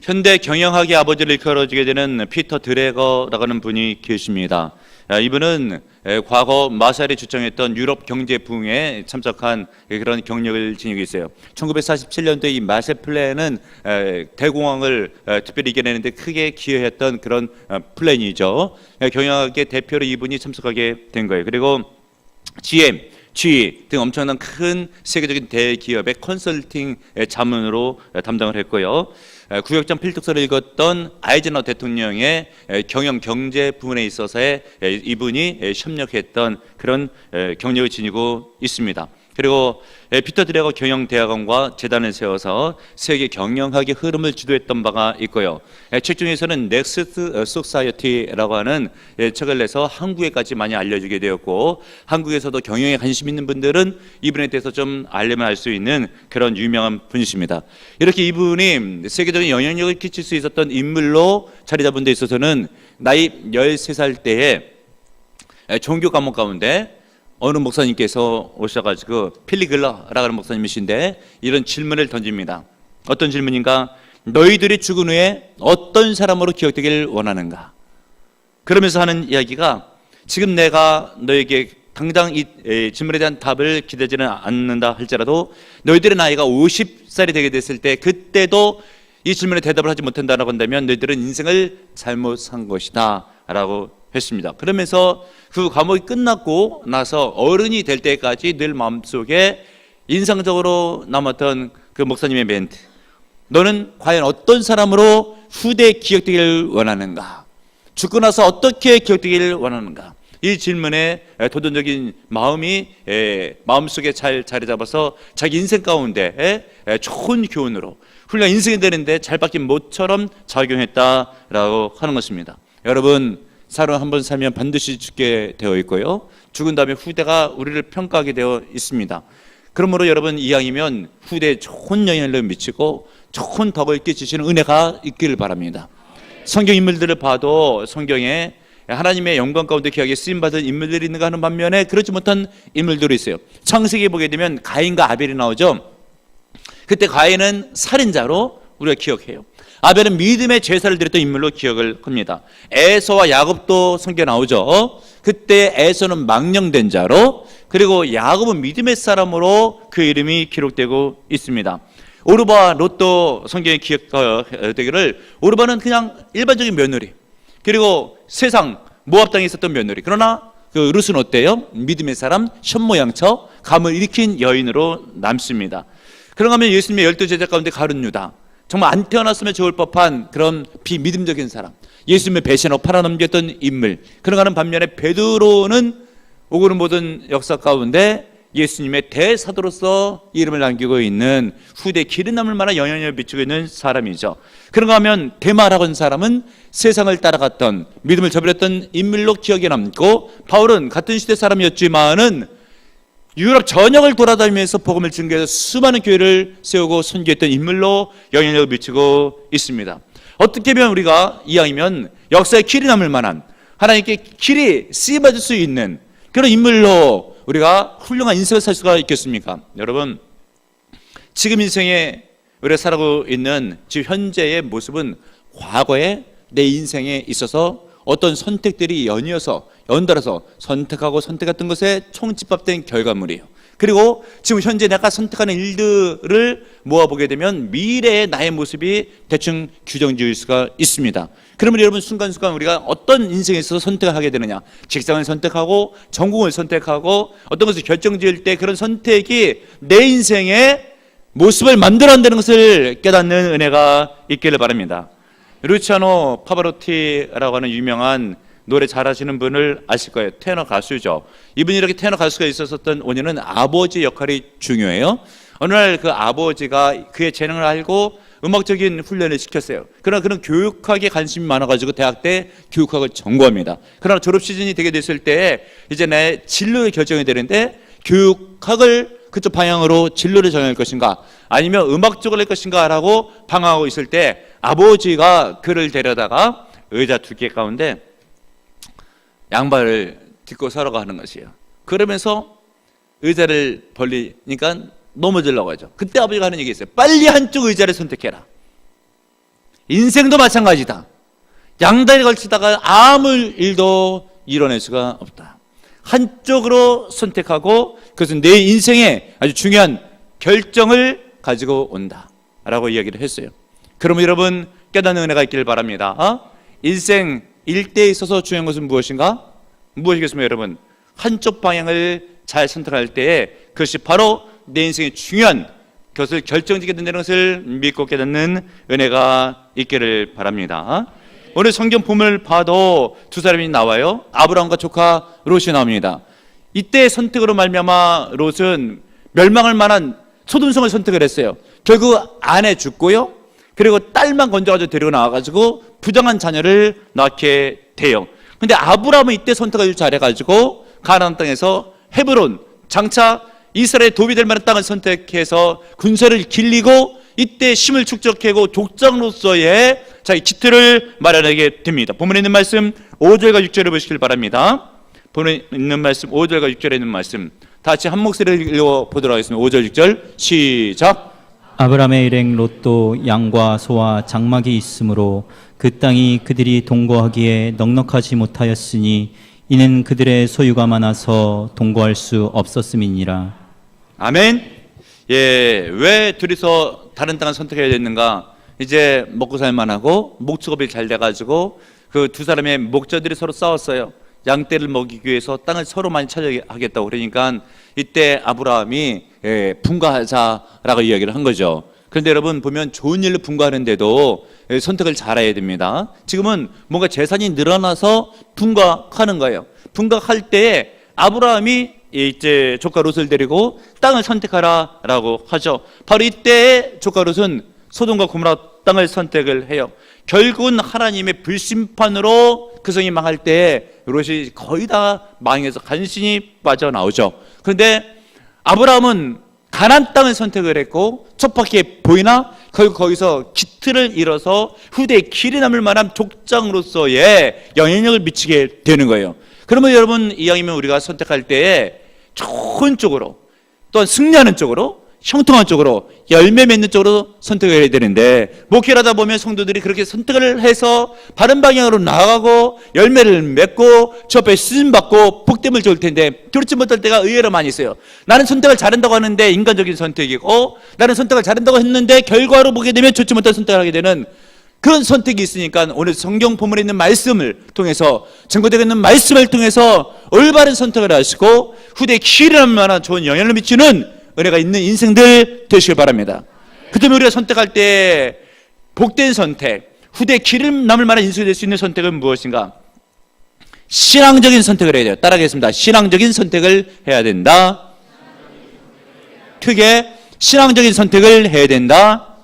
현대 경영학의 아버지를 일컬어지게 되는 피터 드래거라고 하는 분이 계십니다. 이분은 과거 마샬이 주장했던 유럽 경제 부흥에 참석한 그런 경력을 지니고 있어요. 1947년도에 이 마샬 플랜은 대공황을 특별히 이겨내는데 크게 기여했던 그런 플랜이죠. 경영학의 대표로 이분이 참석하게 된 거예요. 그리고 GM, GE 등 엄청난 큰 세계적인 대기업의 컨설팅 자문으로 담당을 했고요. 구역장 필독서를 읽었던 아이젠하워 대통령의 경영 경제 부분에 있어서의 이분이 협력했던 그런 경력을 지니고 있습니다. 그리고 피터 드래거 경영대학원과 재단을 세워서 세계 경영학의 흐름을 주도했던 바가 있고요. 책 중에서는 넥스트 소사이어티라고 하는 책을 내서 한국에까지 많이 알려지게 되었고, 한국에서도 경영에 관심 있는 분들은 이분에 대해서 좀 알려면 알 수 있는 그런 유명한 분이십니다. 이렇게 이분이 세계적인 영향력을 끼칠 수 있었던 인물로 자리 잡은 데 있어서는 나이 13살 때에 종교 과목 가운데 어느 목사님께서 오셔가지고 필리글러라고 하는 목사님이신데 이런 질문을 던집니다. 어떤 질문인가? 너희들이 죽은 후에 어떤 사람으로 기억되기를 원하는가? 그러면서 하는 이야기가, 지금 내가 너에게 당장 이 질문에 대한 답을 기대지는 않는다 할지라도 너희들의 나이가 50살이 되게 됐을 때 그때도 이 질문에 대답을 하지 못한다고 한다면 너희들은 인생을 잘못 산 것이다 라고 했습니다. 그러면서 그 과목이 끝났고 나서 어른이 될 때까지 늘 마음속에 인상적으로 남았던 그 목사님의 멘트, 너는 과연 어떤 사람으로 후대에 기억되기를 원하는가? 죽고 나서 어떻게 기억되기를 원하는가? 이 질문에 도전적인 마음이 마음속에 잘 자리 잡아서 자기 인생 가운데 좋은 교훈으로 훌륭한 인생이 되는데 잘 박힌 못처럼 작용했다라고 하는 것입니다. 여러분, 사람 한 번 살면 반드시 죽게 되어 있고요, 죽은 다음에 후대가 우리를 평가하게 되어 있습니다. 그러므로 여러분, 이왕이면 후대에 좋은 영향을 미치고 좋은 덕을 끼치시는 은혜가 있기를 바랍니다. 성경 인물들을 봐도 성경에 하나님의 영광 가운데 귀하게 쓰임받은 인물들이 있는가 하는 반면에 그렇지 못한 인물들이 있어요. 창세기에 보게 되면 가인과 아벨이 나오죠. 그때 가인은 살인자로 우리가 기억해요. 아벨은 믿음의 제사를 드렸던 인물로 기억을 합니다. 에서와 야곱도 성경에 나오죠. 그때 에서는 망령된 자로, 그리고 야곱은 믿음의 사람으로 그 이름이 기록되고 있습니다. 오르바와 롯도 성경에 기억되기를, 오르바는 그냥 일반적인 며느리, 그리고 세상 모압 땅에 있었던 며느리, 그러나 그 룻은 어때요? 믿음의 사람, 현모양처 감을 일으킨 여인으로 남습니다. 그런가 하면 예수님의 12제자 가운데 가룟 유다, 정말 안 태어났으면 좋을 법한 그런 비믿음적인 사람, 예수님의 배신하고 팔아넘겼던 인물. 그런가 하는 반면에 베드로는 오고는 모든 역사 가운데 예수님의 대사도로서 이름을 남기고 있는 후대 기름 남을 만한 영향력을 미치고 있는 사람이죠. 그런가 하면 데마라고 하는 사람은 세상을 따라갔던, 믿음을 저버렸던 인물로 기억에 남고, 바울은 같은 시대 사람이었지만은 유럽 전역을 돌아다니면서 복음을 증거해서 수많은 교회를 세우고 선교했던 인물로 영향력을 미치고 있습니다. 어떻게 보면 우리가 이왕이면 역사에 길이 남을 만한, 하나님께 길이 쓰임받을 수 있는 그런 인물로 우리가 훌륭한 인생을 살 수가 있겠습니까? 여러분, 지금 인생에 우리가 살아가고 있는 지금 현재의 모습은 과거에 내 인생에 있어서 어떤 선택들이 연달아서 선택하고 선택했던 것에 총집합된 결과물이에요. 그리고 지금 현재 내가 선택하는 일들을 모아보게 되면 미래의 나의 모습이 대충 규정 지을 수가 있습니다. 그러면 여러분, 순간순간 우리가 어떤 인생에 있어서 선택을 하게 되느냐, 직장을 선택하고 전공을 선택하고 어떤 것을 결정 지을 때 그런 선택이 내 인생의 모습을 만들어낸다는 것을 깨닫는 은혜가 있기를 바랍니다. 루치아노 파바로티라고 하는 유명한 노래 잘하시는 분을 아실 거예요. 테너 가수죠. 이분이 이렇게 테너 가수가 있었던 원인은 아버지 역할이 중요해요. 어느 날 그 아버지가 그의 재능을 알고 음악적인 훈련을 시켰어요. 그러나 그는 교육학에 관심이 많아가지고 대학 때 교육학을 전공합니다. 그러나 졸업 시즌이 되게 됐을 때 이제 내 진로의 결정이 되는데, 교육학을 그쪽 방향으로 진로를 정할 것인가 아니면 음악 쪽을 할 것인가 라고 방황하고 있을 때 아버지가 그를 데려다가 의자 2개 가운데 양발을 딛고 서라고 하는 것이에요. 그러면서 의자를 벌리니까 넘어지려고 하죠. 그때 아버지가 하는 얘기 있어요. 빨리 한쪽 의자를 선택해라. 인생도 마찬가지다. 양다리 걸치다가 아무 일도 이뤄낼 수가 없다. 한쪽으로 선택하고 그것은 내 인생에 아주 중요한 결정을 가지고 온다 라고 이야기를 했어요. 그럼 여러분 깨닫는 은혜가 있기를 바랍니다. 인생 일대에 있어서 중요한 것은 무엇인가? 무엇이겠습니까 여러분? 한쪽 방향을 잘 선택할 때에 그것이 바로 내 인생의 중요한 그것을 결정짓게 된다는 것을 믿고 깨닫는 은혜가 있기를 바랍니다. 오늘 성경 본문을 봐도 두 사람이 나와요. 아브라함과 조카 롯이 나옵니다. 이때 선택으로 말미암아 롯은 멸망할 만한 소돔성을 선택을 했어요. 결국 아내 죽고요. 그리고 딸만 건져가지고 데리고 나와가지고 부정한 자녀를 낳게 돼요. 근데 아브라함은 이때 선택을 잘해가지고 가나안 땅에서 헤브론, 장차 이스라엘의 도움이 될 만한 땅을 선택해서 군사를 길리고 이때 힘을 축적하고 족장으로서의 자기 기틀을 마련하게 됩니다. 본문에 있는 말씀 5절과 6절을 보시길 바랍니다. 본문에 있는 말씀 5절과 6절에 있는 말씀 다 같이 한 목소리를 읽어보도록 하겠습니다. 5절 6절 시작. 아브라함의 일행 롯도 양과 소와 장막이 있으므로 그 땅이 그들이 동거하기에 넉넉하지 못하였으니 이는 그들의 소유가 많아서 동거할 수 없었음이니라. 아멘. 예, 왜 둘이서 다른 땅을 선택해야 됐는가? 이제 먹고 살만하고 목축업이 잘 돼가지고 그 두 사람의 목자들이 서로 싸웠어요. 양떼를 먹이기 위해서 땅을 서로 많이 차지하겠다고 그러니까 이때 아브라함이 분가하자라고 이야기를 한 거죠. 그런데 여러분 보면 좋은 일로 분가하는데도 선택을 잘해야 됩니다. 지금은 뭔가 재산이 늘어나서 분가하는 거예요. 분가할 때에 아브라함이 이제 조카 롯을 데리고 땅을 선택하라라고 하죠. 바로 이때 조카 롯은 소돔과 고모라 땅을 선택을 해요. 결국은 하나님의 불심판으로 그 성이 망할 때 롯이 거의 다 망해서 간신히 빠져나오죠. 그런데 아브라함은 가나안 땅을 선택을 했고 첫 바퀴에 보이나 결국 거기서 기틀을 잃어서 후대에 길이 남을 만한 족장으로서의 영향력을 미치게 되는 거예요. 그러면 여러분 이왕이면 우리가 선택할 때에 좋은 쪽으로 또한 승리하는 쪽으로 형통한 쪽으로 열매 맺는 쪽으로 선택을 해야 되는데 목회를 하다 보면 성도들이 그렇게 선택을 해서 바른 방향으로 나아가고 열매를 맺고 저 앞에 쓰임받고 복됨을 줄 텐데 그렇지 못할 때가 의외로 많이 있어요. 나는 선택을 잘한다고 하는데 인간적인 선택이고 나는 선택을 잘한다고 했는데 결과로 보게 되면 좋지 못한 선택을 하게 되는 그런 선택이 있으니까 오늘 성경 본문에 있는 말씀을 통해서 증거되고 있는 말씀을 통해서 올바른 선택을 하시고 후대에 기회를 만한 좋은 영향을 미치는 은혜가 있는 인생들 되시길 바랍니다. 그 때문에 우리가 선택할 때 복된 선택, 후대에 길을 남을 만한 인생이 될 수 있는 선택은 무엇인가? 신앙적인 선택을 해야 돼요. 따라하겠습니다. 신앙적인 선택을 해야 된다. 크게 신앙적인 선택을 해야 된다.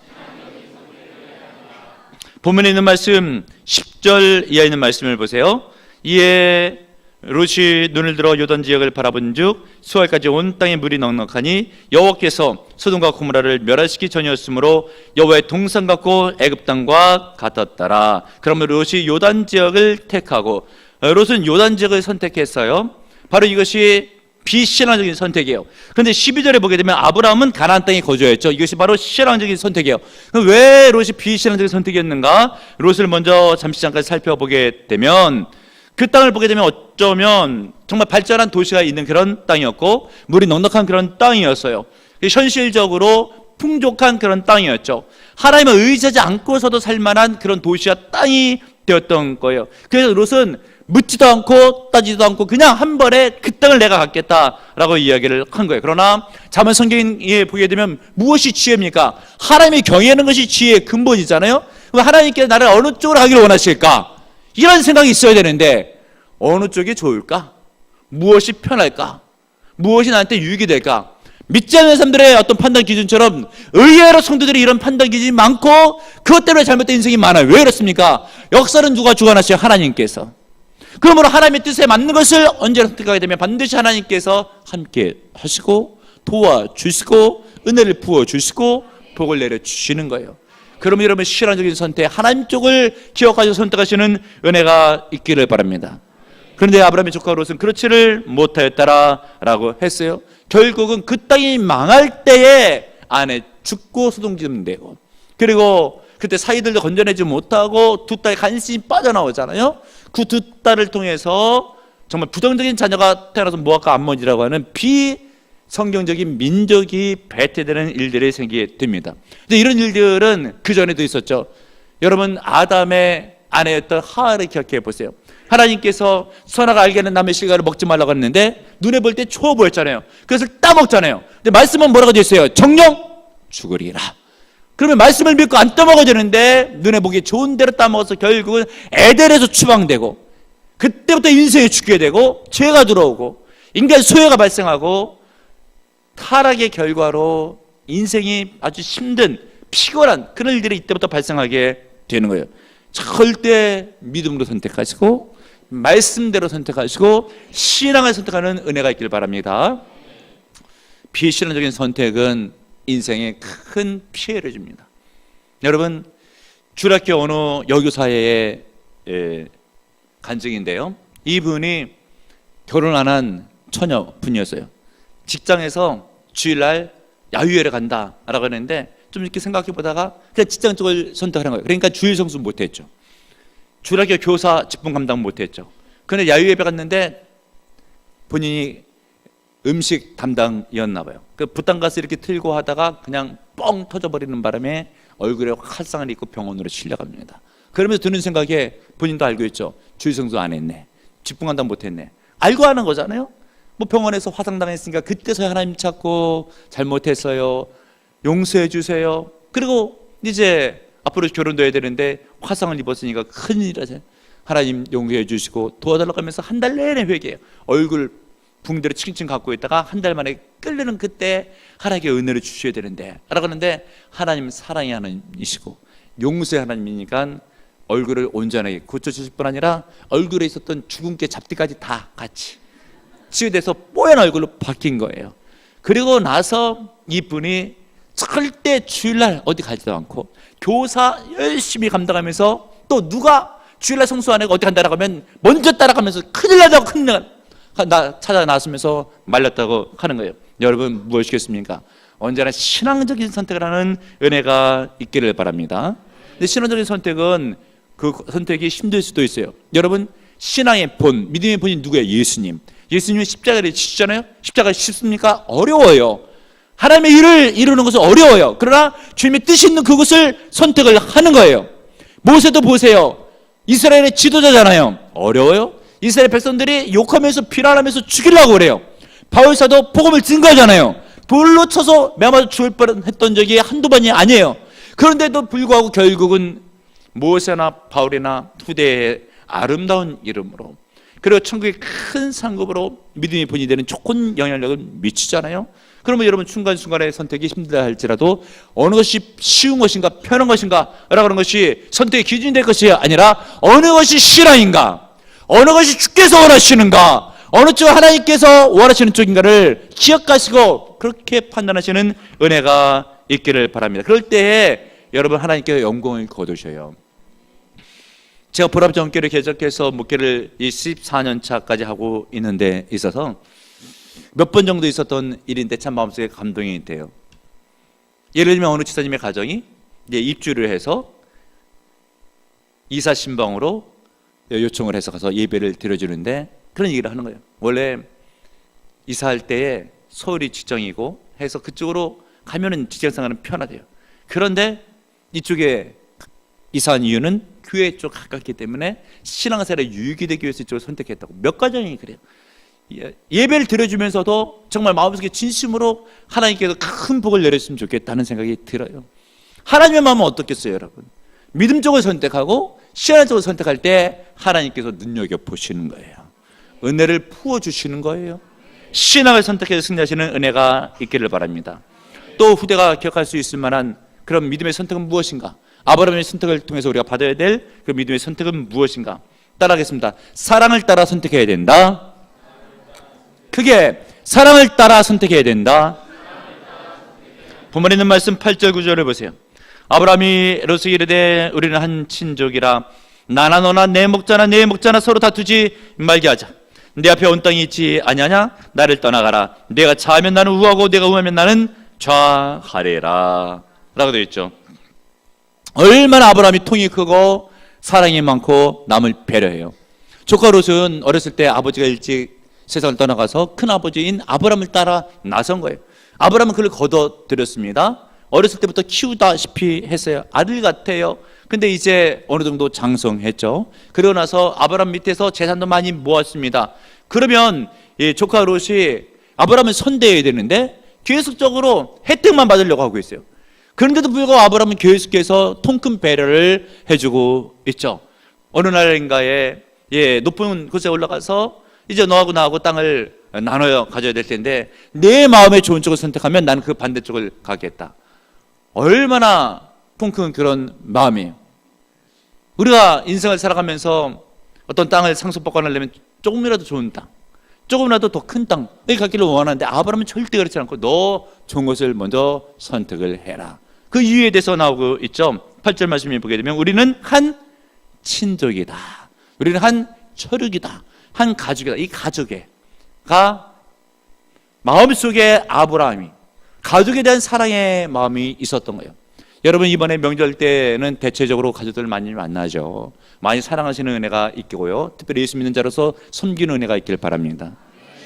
본문에 있는 말씀 10절 이하에 있는 말씀을 보세요. 이에 롯이 눈을 들어 요단 지역을 바라본즉 수알까지 온 땅에 물이 넉넉하니 여호와께서 소돔과 고모라를 멸하시기 전이었으므로 여호와의 동산 같고 애굽 땅과 같았더라. 그러면 롯이 요단 지역을 택하고 롯은 요단 지역을 선택했어요. 바로 이것이 비신앙적인 선택이에요. 그런데 12절에 보게 되면 아브라함은 가나안 땅에 거주했죠. 이것이 바로 신앙적인 선택이에요. 왜 롯이 비신앙적인 선택이었는가? 롯을 먼저 잠시 살펴보게 되면 그 땅을 보게 되면 어쩌면 정말 발전한 도시가 있는 그런 땅이었고 물이 넉넉한 그런 땅이었어요. 현실적으로 풍족한 그런 땅이었죠. 하나님을 의지하지 않고서도 살만한 그런 도시와 땅이 되었던 거예요. 그래서 롯은 묻지도 않고 따지도 않고 그냥 한 번에 그 땅을 내가 갖겠다라고 이야기를 한 거예요. 그러나 잠언 성경에 보게 되면 무엇이 지혜입니까? 하나님이 경외하는 것이 지혜의 근본이잖아요. 그럼 하나님께서 나를 어느 쪽으로 하기를 원하실까? 이런 생각이 있어야 되는데 어느 쪽이 좋을까? 무엇이 편할까? 무엇이 나한테 유익이 될까? 믿지 않는 사람들의 어떤 판단 기준처럼 의외로 성도들이 이런 판단 기준이 많고 그것 때문에 잘못된 인생이 많아요. 왜 그렇습니까? 역사는 누가 주관하셔요? 하나님께서. 그러므로 하나님의 뜻에 맞는 것을 언제나 선택하게 되면 반드시 하나님께서 함께 하시고 도와주시고 은혜를 부어주시고 복을 내려주시는 거예요. 그러면 여러분 신앙적인 선택, 하나님 쪽을 기억하셔서 선택하시는 은혜가 있기를 바랍니다. 그런데 아브라함의 조카 롯은 그렇지를 못하였다라고 했어요. 결국은 그 땅이 망할 때에 아내 죽고 소동지면 되고 그리고 그때 사이들도 건져내지 못하고 두 딸이 간신히 빠져나오잖아요. 그 두 딸을 통해서 정말 부정적인 자녀가 태어나서 모압과 암몬이라고 하는 비성경적인 민족이 배태되는 일들이 생기게 됩니다. 근데 이런 일들은 그 전에도 있었죠. 여러분, 아담의 아내였던 하와를 기억해 보세요. 하나님께서 선악을 알게 하는 나무의 실과를 먹지 말라고 했는데 눈에 볼 때 좋아 보였잖아요. 그것을 따먹잖아요. 근데 말씀은 뭐라고 되어 있어요? 정령 죽으리라. 그러면 말씀을 믿고 안 따먹어지는데 눈에 보기 좋은 대로 따먹어서 결국은 에덴에서 추방되고, 그때부터 인생이 죽게 되고 죄가 들어오고 인간 소외가 발생하고 타락의 결과로 인생이 아주 힘든 피곤한 그런 일들이 이때부터 발생하게 되는 거예요. 절대 믿음으로 선택하시고 말씀대로 선택하시고 신앙을 선택하는 은혜가 있길 바랍니다. 비신앙적인 선택은 인생에 큰 피해를 줍니다. 여러분, 주일학교 어느 여교사의 간증인데요, 이분이 결혼 안 한 처녀분이었어요. 직장에서 주일날 야유회를 간다라고 했는데 좀 이렇게 생각해 보다가 그냥 직장 쪽을 선택하는 거예요. 그러니까 주일 성수 못했죠. 주일학교 교사 직분 감당 못했죠. 그런데 야유회에 갔는데 본인이 음식 담당이었나 봐요. 그 부탄가스 이렇게 틀고 하다가 그냥 뻥 터져버리는 바람에 얼굴에 활상을 입고 병원으로 실려갑니다. 그러면서 드는 생각에 본인도 알고 있죠. 주일 성수 안 했네, 직분 감당 못했네, 알고 하는 거잖아요. 뭐 병원에서 화상당했으니까 그때서야 하나님 찾고 잘못했어요, 용서해 주세요. 그리고 이제 앞으로 결혼도 해야 되는데 화상을 입었으니까 큰일이라잖아요. 하나님 용서해 주시고 도와달라고 하면서 한 달 내내 회개해요. 얼굴 붕대로 칭칭 갖고 있다가 한 달 만에 끌리는 그때 하나님께 은혜를 주셔야 되는데 라고 하는데, 하나님 사랑의 하나님이시고 용서의 하나님이니까 얼굴을 온전하게 고쳐주실 뿐 아니라 얼굴에 있었던 주근깨 잡티까지 다 같이 치유돼서 뽀얀 얼굴로 바뀐 거예요. 그리고 나서 이분이 절대 주일날 어디 가지도 않고 교사 열심히 감당하면서, 또 누가 주일날 성수 안 하고 어디 간다라고 하면 먼저 따라가면서 큰일 나다고 찾아 나서면서 말렸다고 하는 거예요. 여러분, 무엇이겠습니까? 언제나 신앙적인 선택을 하는 은혜가 있기를 바랍니다. 근데 신앙적인 선택은 그 선택이 힘들 수도 있어요. 여러분, 신앙의 본, 믿음의 본이 누구예요? 예수님. 예수님이 십자가를 지시잖아요. 십자가 쉽습니까? 어려워요. 하나님의 일을 이루는 것은 어려워요. 그러나 주님의 뜻이 있는 그것을 선택을 하는 거예요. 모세도 보세요. 이스라엘의 지도자잖아요. 어려워요. 이스라엘 백성들이 욕하면서 비난하면서 죽이려고 그래요. 바울사도 복음을 증거하잖아요. 돌로 쳐서 매맞아 죽을 뻔했던 적이 한두 번이 아니에요. 그런데도 불구하고 결국은 모세나 바울이나 후대의 아름다운 이름으로, 그리고 천국의 큰 상급으로 믿음의 본이 되는 좋은 영향력을 미치잖아요. 그러면 여러분, 순간순간의 선택이 힘들다 할지라도 어느 것이 쉬운 것인가 편한 것인가 라고 하는 것이 선택의 기준이 될 것이 아니라 어느 것이 신앙인가, 어느 것이 주께서 원하시는가, 어느 쪽 하나님께서 원하시는 쪽인가를 기억하시고 그렇게 판단하시는 은혜가 있기를 바랍니다. 그럴 때에 여러분, 하나님께서 영광을 거두셔요. 제가 보람전교를 개척해서 목회를 14년 차까지 하고 있는 데 있어서 몇 번 정도 있었던 일인데 참 마음속에 감동이 돼요. 예를 들면 어느 지사님의 가정이 이제 입주를 해서 이사 신방으로 요청을 해서 가서 예배를 드려주는데 그런 얘기를 하는 거예요. 원래 이사할 때에 서울이 직정이고 해서 그쪽으로 가면은 직장생활은 편하대요. 그런데 이쪽에 이사한 이유는 교회 쪽 가깝기 때문에 신앙생활에 유익이 되기 위해서 이쪽을 선택했다고. 몇 가정이 그래요. 예배를 드려주면서도 정말 마음속에 진심으로 하나님께서 큰 복을 내렸으면 좋겠다는 생각이 들어요. 하나님의 마음은 어떻겠어요, 여러분? 믿음 쪽을 선택하고 신앙 쪽을 선택할 때 하나님께서 눈여겨보시는 거예요. 은혜를 부어주시는 거예요. 신앙을 선택해서 승리하시는 은혜가 있기를 바랍니다. 또 후대가 기억할 수 있을 만한 그런 믿음의 선택은 무엇인가? 아브라함의 선택을 통해서 우리가 받아야 될 그 믿음의 선택은 무엇인가? 따라하겠습니다. 사랑을 따라 선택해야 된다. 크게 사랑을 따라 선택해야 된다. 본문에 있는 말씀 8절 9절을 보세요. 아브라함이 롯에게 이르되 우리는 한 친족이라 나나 너나 내 목자나 서로 다투지 말게 하자. 내 앞에 온 땅이 있지 아니하냐? 나를 떠나가라. 내가 좌하면 나는 우하고 내가 우하면 나는 좌하리라 라고 되어 있죠. 얼마나 아브라함이 통이 크고 사랑이 많고 남을 배려해요. 조카 롯은 어렸을 때 아버지가 일찍 세상을 떠나가서 큰아버지인 아브라함을 따라 나선 거예요. 아브라함은 그를 거둬들였습니다. 어렸을 때부터 키우다시피 했어요. 아들 같아요. 근데 이제 어느 정도 장성했죠. 그러고 나서 아브라함 밑에서 재산도 많이 모았습니다. 그러면 이 조카 롯이 아브라함을 선대해야 되는데 계속적으로 혜택만 받으려고 하고 있어요. 그런데도 불구하고 아브라함은 계속해서 통큰 배려를 해주고 있죠. 어느 날인가에 높은 곳에 올라가서 이제 너하고 나하고 땅을 나눠 가져야 될 텐데 내 마음에 좋은 쪽을 선택하면 나는 그 반대쪽을 가겠다. 얼마나 통큰 그런 마음이에요. 우리가 인생을 살아가면서 어떤 땅을 상속받고 하려면 조금이라도 좋은 땅, 조금이라도 더 큰 땅을 갖기를 원하는데 아브라함은 절대 그렇지 않고 너 좋은 것을 먼저 선택을 해라. 그 이유에 대해서 나오고 있죠. 8절 말씀을 보게 되면 우리는 한 친족이다. 우리는 한 혈육이다. 한 가족이다. 이 가족에가 마음속에 아브라함이 가족에 대한 사랑의 마음이 있었던 거예요. 여러분 이번에 명절 때는 대체적으로 가족들 많이 만나죠. 많이 사랑하시는 은혜가 있고요. 특별히 예수 믿는 자로서 섬기는 은혜가 있길 바랍니다.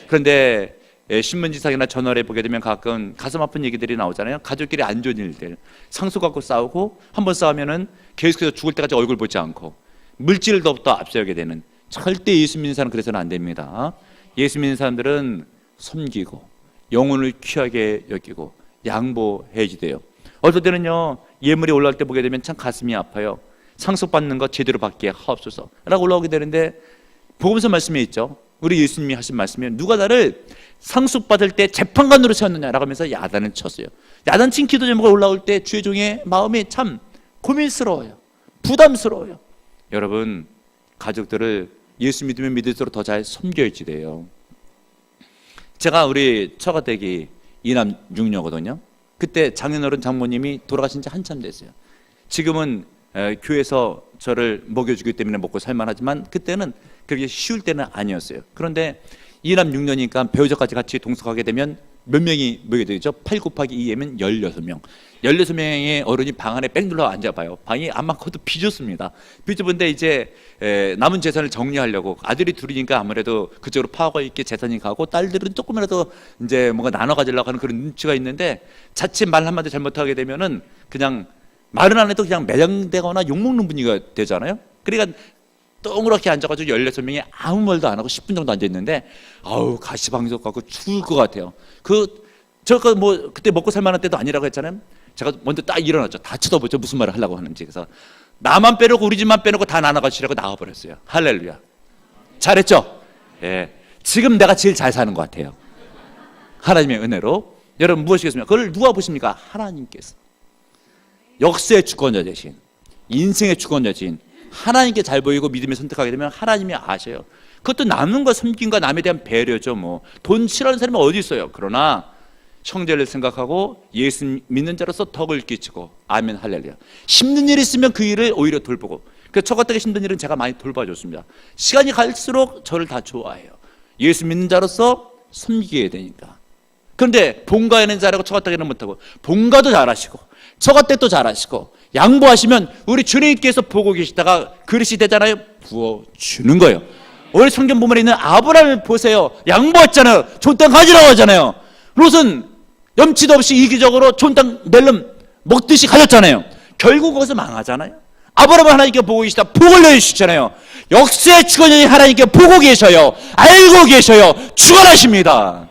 그런데 신문지상이나 저널에 보게 되면 가끔 가슴 아픈 얘기들이 나오잖아요. 가족끼리 안 좋은 일들, 상속 갖고 싸우고 한번 싸우면은 계속해서 죽을 때까지 얼굴 보지 않고 물질로부터 앞세우게 되는, 절대 예수 믿는 사람 그래서는 안 됩니다. 예수 믿는 사람들은 섬기고 영혼을 귀하게 여기고 양보해야 돼요. 어떨 때는요 예물이 올라올 때 보게 되면 참 가슴이 아파요. 상속받는 거 제대로 받게 하옵소서 라고 올라오게 되는데 복음서 말씀에 있죠. 우리 예수님이 하신 말씀에 누가 나를 상속받을 때 재판관으로 세웠느냐라고 하면서 야단을 쳤어요. 야단 친 기도 제목이 올라올 때 주의 종의 마음이 참 고민스러워요. 부담스러워요. 여러분 가족들을 예수 믿으면 믿을수록 더 잘 섬겨야지 돼요. 제가 우리 처가댁이 이남 6녀거든요. 그때 장인어른 장모님이 돌아가신 지 한참 됐어요. 지금은 교회에서 저를 먹여주기 때문에 먹고 살만하지만 그때는 그렇게 쉬울 때는 아니었어요. 그런데 이남 6년이니까 배우자까지 같이 동석하게 되면 몇 명이 모이게 되죠? 8 곱하기 2면 16명. 16명의 어른이 방 안에 뺑 둘러 앉아봐요. 방이 안 많고도 비좁습니다. 비좁은데 이제 남은 재산을 정리하려고 아들이 둘이니까 아무래도 그쪽으로 파워가 있게 재산이 가고 딸들은 조금이라도 이제 뭔가 나눠 가지려고 하는 그런 눈치가 있는데 자칫 말 한마디 잘못하게 되면은 그냥 말은 안 해도 그냥 매장되거나 욕먹는 분위기가 되잖아요. 그러니까 동그랗게 앉아가지고 16명이 아무 말도 안 하고 10분 정도 앉아있는데 아우 가시방석 갖고 죽을 것 같아요. 저거 뭐 그때 먹고 살만한 때도 아니라고 했잖아요. 제가 먼저 딱 일어났죠. 다 쳐다보죠. 무슨 말을 하려고 하는지. 그래서 나만 빼놓고 우리 집만 빼놓고 다 나눠가시라고 나와버렸어요. 할렐루야. 잘했죠? 예. 지금 내가 제일 잘 사는 것 같아요. 하나님의 은혜로. 여러분 무엇이겠습니까? 그걸 누가 보십니까? 하나님께서. 역사의 주권자 대신, 인생의 주권자신 하나님께 잘 보이고 믿음을 선택하게 되면 하나님이 아셔요. 그것도 남는 것 섬김과 남에 대한 배려죠. 뭐 돈 싫어하는 사람이 어디 있어요. 그러나 형제를 생각하고 예수 믿는 자로서 덕을 끼치고 아멘 할렐루야. 힘든 일이 있으면 그 일을 오히려 돌보고, 저 같은 힘든 일은 제가 많이 돌봐줬습니다. 시간이 갈수록 저를 다 좋아해요. 예수 믿는 자로서 섬기게 되니까. 그런데 본가에는 잘하고 처가댁에는 못하고, 본가도 잘하시고 처가댁도 잘하시고 양보하시면 우리 주님께서 보고 계시다가 그릇이 되잖아요. 부어주는 거예요. 오늘 성경 본문에 있는 아브라함을 보세요. 양보했잖아요. 좋은 땅 가지라고 하잖아요. 롯은 염치도 없이 이기적으로 좋은 땅 낼름 먹듯이 가졌잖아요. 결국 거기서 망하잖아요. 아브라함은 하나님께 보고 계시다 복을 내주시잖아요. 역사의 주권자인 하나님께 보고 계셔요. 알고 계셔요. 주관하십니다.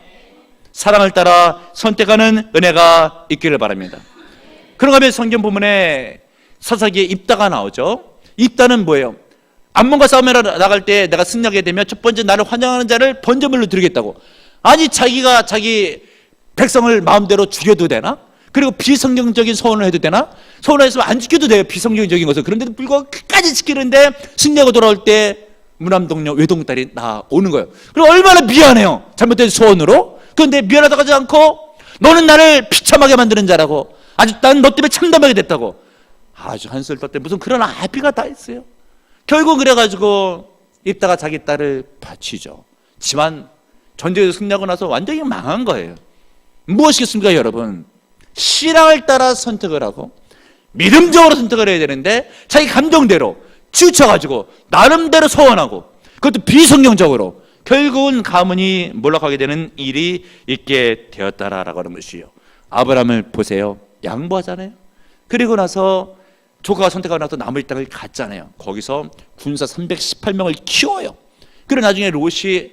사랑을 따라 선택하는 은혜가 있기를 바랍니다. 그런가 하면 성경 본문에 사사기에 입다가 나오죠. 입다는 뭐예요? 암몬과 싸움에 나갈 때 내가 승리하게 되면 첫 번째 나를 환영하는 자를 번제물로 드리겠다고. 아니 자기가 자기 백성을 마음대로 죽여도 되나? 그리고 비성경적인 소원을 해도 되나? 소원을 했으면 안 지켜도 돼요. 비성경적인 것을. 그런데도 불구하고 끝까지 지키는데 승리하고 돌아올 때 무남동녀 외동딸이 나오는 거예요. 그리고 얼마나 미안해요. 잘못된 소원으로. 그런데 미안하다고 하지 않고 너는 나를 비참하게 만드는 자라고, 아주 난 너 때문에 참담하게 됐다고 아주 한술 떴대. 무슨 그런 아비가 다 있어요. 결국 그래가지고 입다가 자기 딸을 바치죠. 지만 전쟁에서 승리하고 나서 완전히 망한 거예요. 무엇이겠습니까 여러분? 신앙을 따라 선택을 하고 믿음적으로 선택을 해야 되는데 자기 감정대로 치우쳐가지고 나름대로 소원하고 그것도 비성경적으로 결국은 가문이 몰락하게 되는 일이 있게 되었다라고 하는 것이요. 아브라함을 보세요. 양보하잖아요. 그리고 나서 조카가 선택하고 나서 나머지 땅을 갔잖아요. 거기서 군사 318명을 키워요. 그리고 나중에 롯이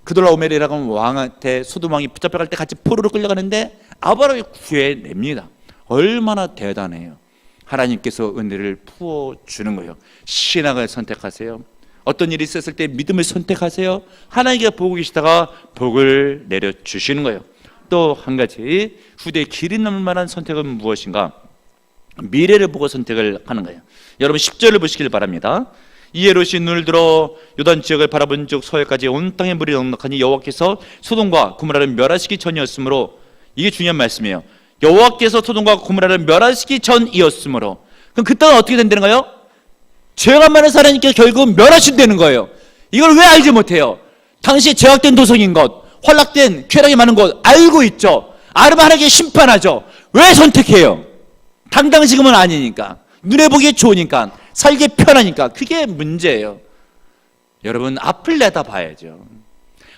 그돌라오멜이라고 하는 왕한테 소돔 왕이 붙잡혀갈 때 같이 포로로 끌려가는데 아브라함이 구해냅니다. 얼마나 대단해요. 하나님께서 은혜를 부어주는 거예요. 신앙을 선택하세요. 어떤 일이 있었을 때 믿음을 선택하세요. 하나님께서 보고 계시다가 복을 내려주시는 거예요. 또 한 가지 후대에 길이 남을 만한 선택은 무엇인가? 미래를 보고 선택을 하는 거예요. 여러분 10절을 보시길 바랍니다. 이에 롯이 눈을 들어 요단 지역을 바라본 즉 서해까지 온 땅에 물이 넉넉하니 여호와께서 소돔과 고모라를 멸하시기 전이었으므로, 이게 중요한 말씀이에요. 여호와께서 소돔과 고모라를 멸하시기 전이었으므로, 그럼 그 땅은 어떻게 된다는 거예요? 죄가 많은 사람이니까 결국 멸하신다는 거예요. 이걸 왜 알지 못해요? 당시 죄악된 도성인 것, 환락된 쾌락이 많은 것 알고 있죠. 알면 하나님께 심판하죠. 왜 선택해요? 당장 지금은 아니니까, 눈에 보기에 좋으니까, 살기 편하니까. 그게 문제예요. 여러분 앞을 내다봐야죠.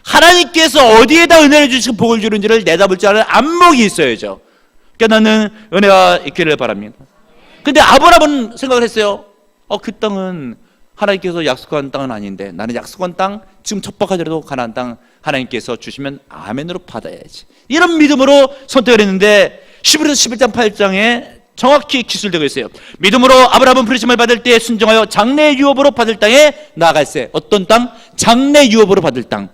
하나님께서 어디에다 은혜를 주시고 복을 주는지를 내다볼 줄 아는 안목이 있어야죠. 깨닫는 은혜가 있기를 바랍니다. 근데 아브라함은 생각을 했어요. 그 땅은 하나님께서 약속한 땅은 아닌데 나는 약속한 땅, 지금 척박하더라도 가나안 땅 하나님께서 주시면 아멘으로 받아야지. 이런 믿음으로 선택을 했는데 11에서 11장 8장에 정확히 기술되고 있어요. 믿음으로 아브라함은 부르심을 받을 때 순종하여 장래 유업으로 받을 땅에 나아갈세. 어떤 땅? 장래 유업으로 받을 땅.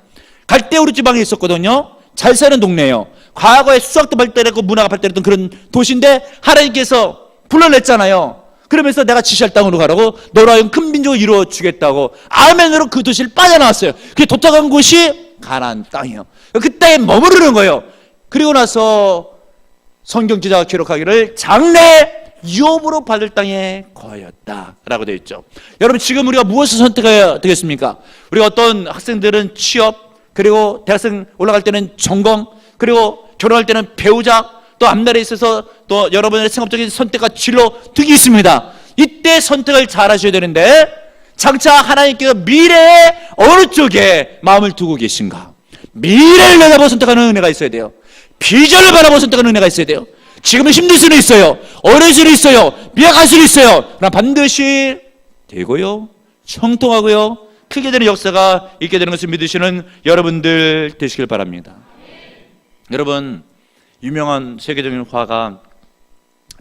갈대우르 지방에 있었거든요. 잘 사는 동네예요. 과거에 수학도 발달했고 문화가 발달했던 그런 도시인데 하나님께서 불러냈잖아요. 그러면서 내가 지시할 땅으로 가라고, 너로 하여금 큰 민족을 이루어 주겠다고 아멘으로 그 도시를 빠져나왔어요. 그게 도착한 곳이 가나안 땅이에요. 그 땅에 머무르는 거예요. 그리고 나서 성경 기자가 기록하기를 장래 유업으로 받을 땅에 거하였다라고 되어 있죠. 여러분 지금 우리가 무엇을 선택해야 되겠습니까? 우리가 어떤 학생들은 취업, 그리고 대학생 올라갈 때는 전공, 그리고 결혼할 때는 배우자, 또 앞날에 있어서 또 여러분의 생업적인 선택과 진로 등이 있습니다. 이때 선택을 잘 하셔야 되는데 장차 하나님께서 미래에 어느 쪽에 마음을 두고 계신가? 미래를 내다보고 선택하는 은혜가 있어야 돼요. 비전을 바라보고 선택하는 은혜가 있어야 돼요. 지금은 힘들 수는 있어요. 어려울 수는 있어요. 미약할 수는 있어요. 그러나 반드시 되고요, 형통하고요, 크게 되는 역사가 있게 되는 것을 믿으시는 여러분들 되시길 바랍니다. 여러분 유명한 세계적인 화가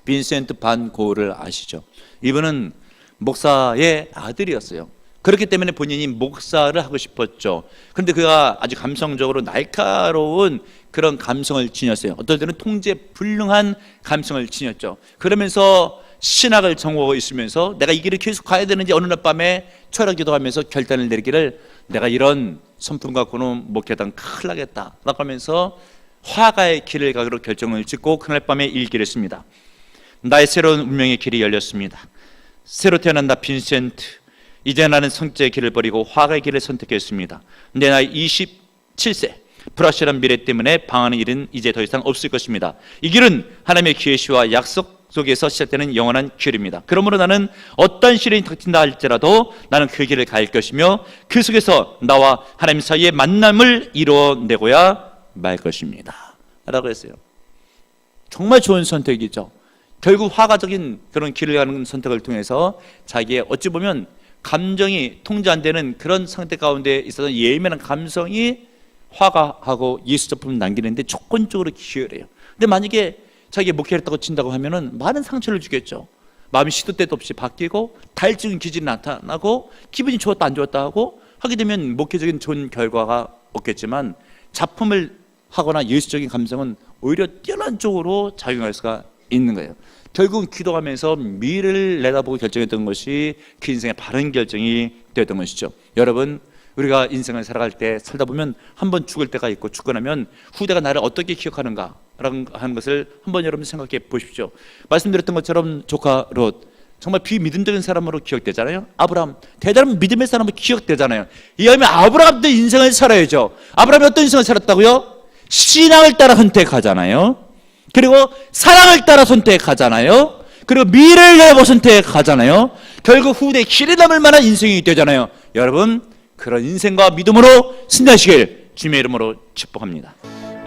빈센트 반 고흐를 아시죠? 이분은 목사의 아들이었어요. 그렇기 때문에 본인이 목사를 하고 싶었죠. 그런데 그가 아주 감성적으로 날카로운 그런 감성을 지녔어요. 어떨 때는 통제 불능한 감성을 지녔죠. 그러면서 신학을 전공하고 있으면서 내가 이 길을 계속 가야 되는지 어느 날 밤에 철학 기도하면서 결단을 내리기를, 내가 이런 성품 갖고는 목회당 큰일 나겠다 라고 하면서 화가의 길을 가기로 결정을 짓고 그날 밤에 일기를 씁니다. 나의 새로운 운명의 길이 열렸습니다. 새로 태어난 나 빈센트, 이제 나는 성자의 길을 버리고 화가의 길을 선택했습니다. 내 나이 27세, 불확실한 미래 때문에 방황하는 일은 이제 더 이상 없을 것입니다. 이 길은 하나님의 계시와 약속 속에서 시작되는 영원한 길입니다. 그러므로 나는 어떤 시련이 닥친다 할지라도 나는 그 길을 갈 것이며 그 속에서 나와 하나님 사이의 만남을 이루어내고야 말 것입니다 라고 했어요. 정말 좋은 선택이죠. 결국 화가적인 그런 길을 가는 선택을 통해서 자기의 어찌 보면 감정이 통제 안 되는 그런 상태 가운데 있어서 예민한 감성이 화가하고 예수 작품을 남기는데 조건적으로 기여를 해요. 근데 만약에 자기가 목회를 했다고 친다고 하면은 많은 상처를 주겠죠. 마음이 시도 때도 없이 바뀌고 다혈적인 기질이 나타나고 기분이 좋았다 안 좋았다 하고 하게 되면 목회적인 좋은 결과가 없겠지만 작품을 하거나 예수적인 감성은 오히려 뛰어난 쪽으로 작용할 수가 있는 거예요. 결국은 기도하면서 미래를 내다보고 결정했던 것이 그 인생의 바른 결정이 되었던 것이죠. 여러분 우리가 인생을 살아갈 때 살다 보면 한번 죽을 때가 있고 죽고 나면 후대가 나를 어떻게 기억하는가 하는 것을 한번 여러분 생각해 보십시오. 말씀드렸던 것처럼 조카 롯 정말 비믿음적인 사람으로 기억되잖아요. 아브라함 대단한 믿음의 사람으로 기억되잖아요. 이하면 아브라함도 인생을 살아야죠. 아브라함이 어떤 인생을 살았다고요? 신앙을 따라 선택하잖아요. 그리고 사랑을 따라 선택하잖아요. 그리고 미래를 내보 선택하잖아요. 결국 후대에 길이 남을 만한 인생이 되잖아요. 여러분, 그런 인생과 믿음으로 승리하시길 주님의 이름으로 축복합니다.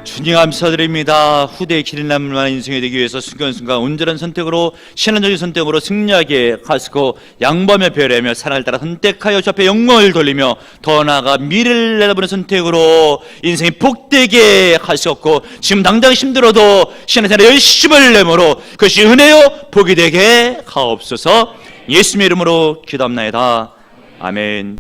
주님 감사드립니다. 후대에 길이 남을 만한 인생이 되기 위해서 순간순간 온전한 선택으로, 신앙적인 선택으로 승리하게 하시고 양보하며 배려하며 사랑을 따라 선택하여 주 앞에 영광을 돌리며 더 나아가 미래를 내다보는 선택으로 인생이 복되게 하셨고, 지금 당장 힘들어도 신앙생활에 열심을 내므로 그것이 은혜요 복이 되게 하옵소서. 예수님의 이름으로 기도합나이다. 아멘.